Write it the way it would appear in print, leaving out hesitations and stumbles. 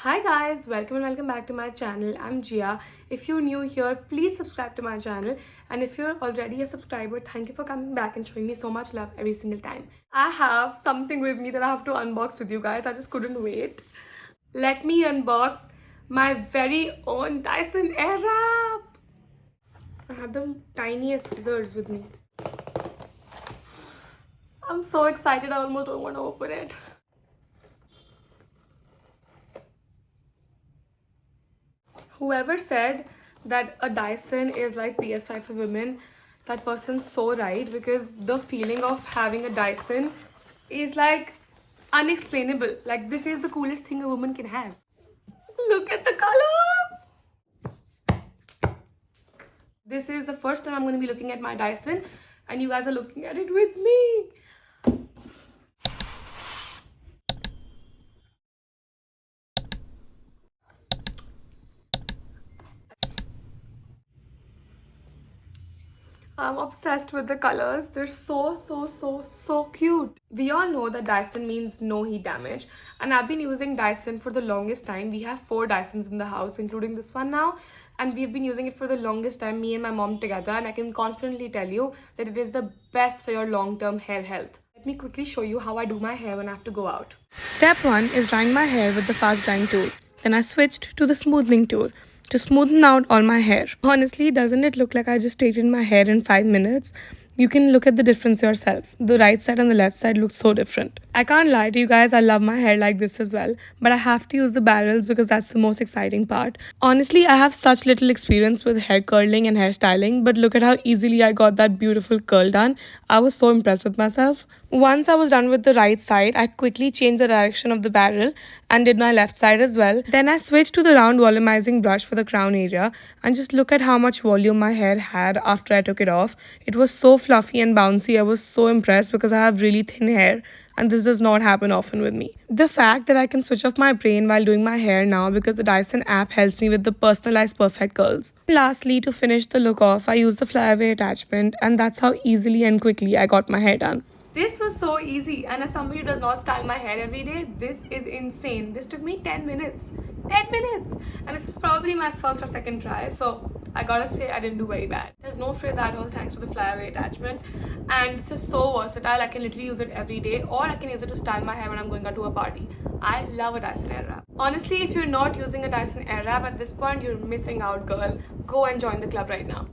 Hi guys, welcome and welcome back to my channel. I'm Gia. If you're new here, please subscribe to my channel, and if you're already a subscriber, thank you for coming back and showing me so much love every single time. I have something with me that I have to unbox with you guys. I just couldn't wait. Let me unbox my very own Dyson Airwrap. I have the tiniest scissors with me. I'm so excited, I almost don't want to open it. Whoever said that a Dyson is like PS5 for women, that person's so right, because the feeling of having a Dyson is like unexplainable. Like, this is the coolest thing a woman can have. Look at the color! This is the first time I'm going to be looking at my Dyson, and you guys are looking at it with me. I'm obsessed with the colors. They're so cute. We all know that Dyson means no heat damage, and I've been using Dyson for the longest time. We have 4 Dysons in the house, including this one now, and we've been using it for the longest time, me and my mom together, and I can confidently tell you that it is the best for your long-term hair health. Let me quickly show you how I do my hair when I have to go out. Step 1 is drying my hair with the fast drying tool. Then I switched to the smoothing tool to smoothen out all my hair. Honestly, doesn't it look like I just straightened my hair in 5 minutes? You can look at the difference yourself. The right side and the left side look so different. I can't lie to you guys, I love my hair like this as well, but I have to use the barrels because that's the most exciting part. Honestly, I have such little experience with hair curling and hairstyling, but look at how easily I got that beautiful curl done. I was so impressed with myself. Once I was done with the right side, I quickly changed the direction of the barrel and did my left side as well. Then I switched to the round volumizing brush for the crown area, and just look at how much volume my hair had after I took it off. It was so fluffy and bouncy. I was so impressed because I have really thin hair, and this does not happen often with me. The fact that I can switch off my brain while doing my hair now because the Dyson app helps me with the personalized perfect curls. Lastly, to finish the look off, I used the flyaway attachment, and that's how easily and quickly I got my hair done. This was so easy, and as somebody who does not style my hair every day, this is insane. This took me 10 minutes. 10 minutes! And this is probably my first or second try, so I gotta say I didn't do very bad. There's no frizz at all thanks to the flyaway attachment, and this is so versatile. I can literally use it every day, or I can use it to style my hair when I'm going out to a party. I love a Dyson Airwrap. Honestly, if you're not using a Dyson Airwrap at this point, you're missing out, girl. Go and join the club right now.